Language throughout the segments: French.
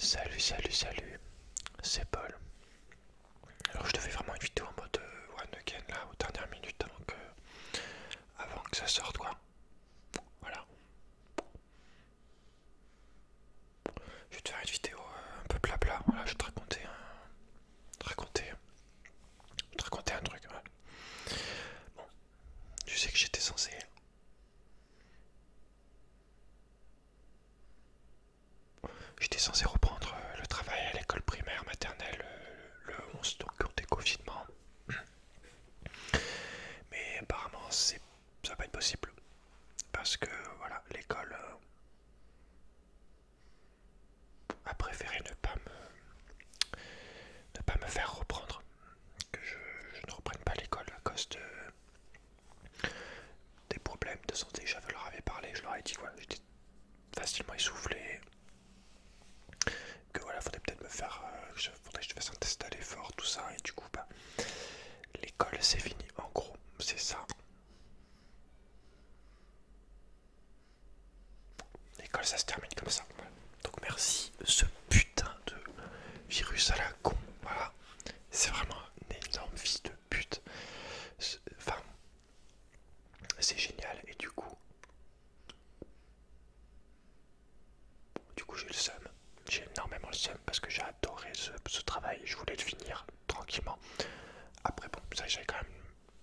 Salut, c'est Paul. Alors je te fais vraiment une vidéo en mode one again là aux dernières minutes avant que ça sorte quoi. Voilà. Je vais te faire une vidéo un peu blabla. Voilà, je vais te raconter un truc. Ouais. Bon, tu sais que j'étais censé reprendre le travail à l'école primaire maternelle le 11, donc au déconfinement. Mais apparemment ça va pas être possible parce que voilà, l'école a préféré ne pas me faire reprendre, que je ne reprenne pas l'école à cause des problèmes de santé. Je leur avais parlé, je leur ai dit quoi, j'étais facilement essoufflé, que voilà, faudrait peut-être faudrait que je fasse un test à l'effort, tout ça, et du coup bah l'école c'est fini, en gros, c'est ça. L'école ça se termine comme ça. Voilà. Donc merci ce putain de virus à la con, voilà. C'est vraiment une énorme vie de pute. Enfin, c'est génial et du coup j'ai le seum. J'ai énormément le seum parce que j'ai adoré ce travail. Je voulais le finir tranquillement. Après bon, ça j'avais quand même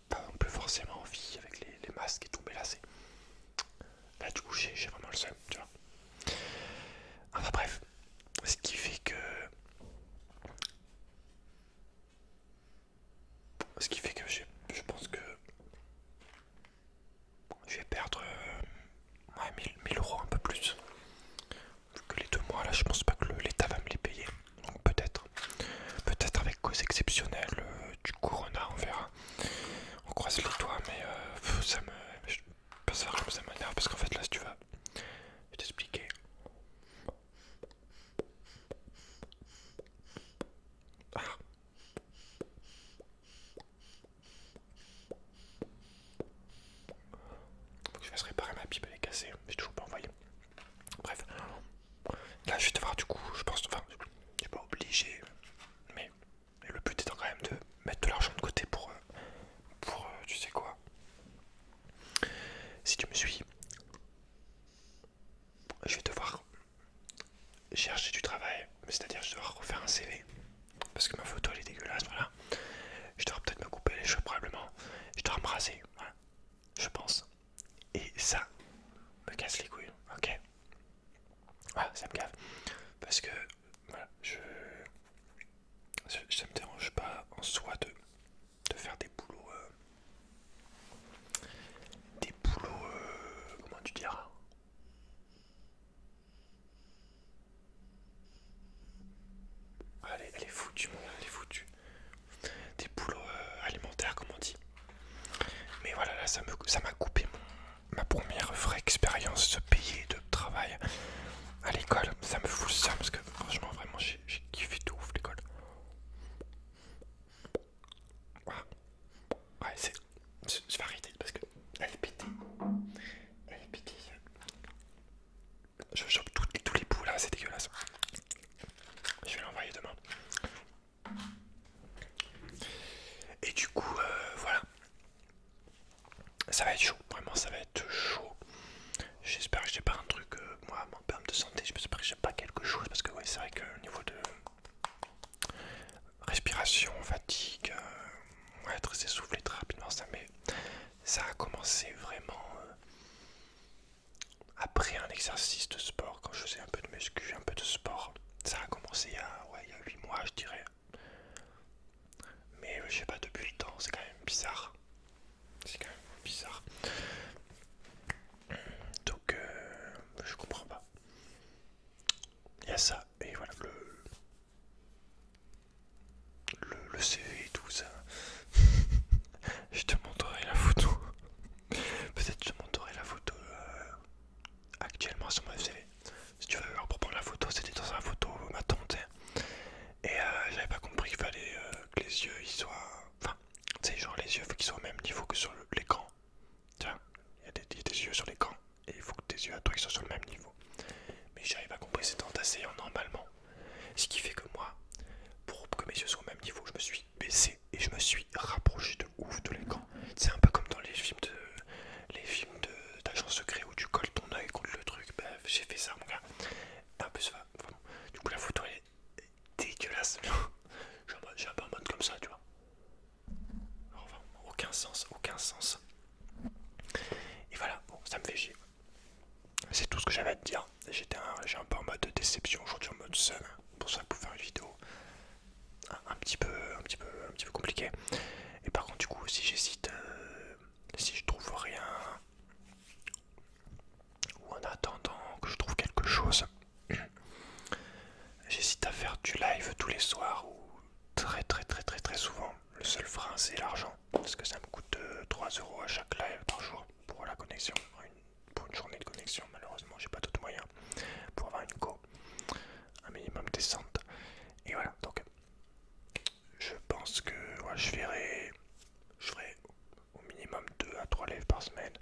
pas non plus forcément envie avec les masques et tout, mais là du coup j'ai vraiment le seum, tu vois. Enfin bref, ce qui fait que je pense que je vais perdre ouais, 1000 € un peu plus. Vu que les 2 mois là, je pense pas que l'État va me les payer. Donc peut-être avec cause exceptionnelle du corona, on verra. On croise les doigts, mais je sais pas savoir comme ça m'énerve parce qu'en fait là, si tu vas, je vais t'expliquer. Ah, faut que je fasse réparer ma pipe, elle est cassée, j'ai toujours pas envoyé. Bref, là je vais devoir du coup, je pense, enfin, je suis pas obligé, mais le but étant quand même de mettre de l'argent de côté pour tu sais quoi. Si tu me suis, je vais devoir chercher du travail, c'est-à-dire je vais devoir refaire un CV parce que ma photo elle est dégueulasse, voilà. Je devrais peut-être me couper les cheveux probablement, je dois me raser, voilà, je pense. Et ça me casse les couilles, ok. Voilà, ça me gave parce que voilà, ça me dérange pas en soi de faire des boulots, comment tu diras. Elle est foutue, elle est foutue. Des boulots alimentaires, comme on dit. Mais voilà, là, ça m'a coupé ma première vraie expérience de payer de travail à l'école. Ça me fout le seum parce que franchement, vraiment, j'ai kiffé de ouf l'école. Voilà. Ouais, je vais arrêter parce que elle est pétée. Elle est pétée. Je chope tous les bouts là, c'est dégueulasse. Je vais l'envoyer demain. Et du coup, voilà. Ça va être chaud, vraiment ça va être chaud. J'espère que j'ai pas un truc, moi, en termes de santé, j'espère que j'ai pas quelque chose. Parce que ouais, c'est vrai que au niveau de respiration, fatigue, ouais, très essoufflé très rapidement, ça a commencé vraiment après un exercice de sport, quand je faisais un peu de muscu, un peu de sport. Ça a commencé il y a 8 mois je dirais. Mais je sais pas, depuis le temps, c'est quand même bizarre. C'est quand même bizarre. Donc je comprends pas. Il y a ça, et voilà, le CV et tout ça. Je te montrerai la photo. Peut-être je te montrerai la photo actuellement sur mon CV. Si tu veux, alors pour prendre la photo, c'était dans la photo ma tante. Et j'avais pas compris qu'il fallait que les yeux ils soient. Enfin, tu sais, genre les yeux faut qu'ils soient seul frein c'est l'argent, parce que ça me coûte 3 euros à chaque live par jour pour la connexion, pour une journée de connexion. Malheureusement j'ai pas d'autres moyens pour avoir une co un minimum décente. Et voilà, donc je pense que ouais, je ferai au minimum 2 à 3 lives par semaine.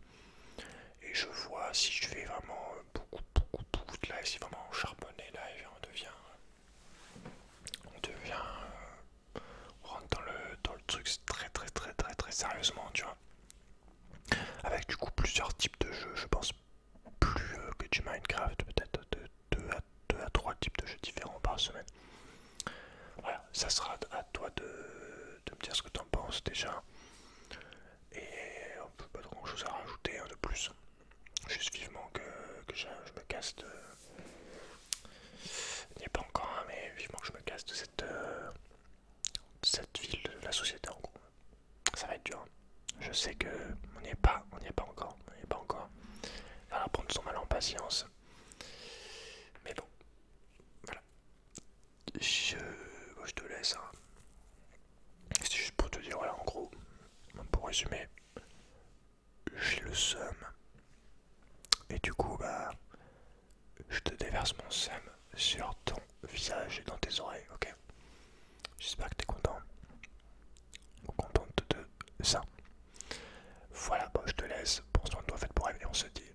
Et je vois si je fais vraiment beaucoup de live, si vraiment on charbonne les lives, on rentre dans le truc très sérieusement, tu vois. Avec du coup plusieurs types de jeux, je pense plus que du Minecraft, peut-être 2 à 3 types de jeux différents par semaine. Voilà, ça sera à toi de me dire ce que tu en penses déjà. Et on peut pas grand chose à rajouter de plus. Juste vivement que je me casse de... Il n'y a pas encore un, mais vivement que je me casse de cette ville, de la société en gros. Ça va être dur. Je sais que on n'y est pas encore. Il va prendre son mal en patience. Mais bon, voilà. Je te laisse. Hein. C'est juste pour te dire, voilà, en gros, pour résumer, j'ai le seum. Et du coup, bah, je te déverse mon seum sur ton visage et dans tes oreilles, ok? J'espère que t'es content ou contente de ça. Voilà, bah, je te laisse. Prends soin de toi, faites pour elle et on se dit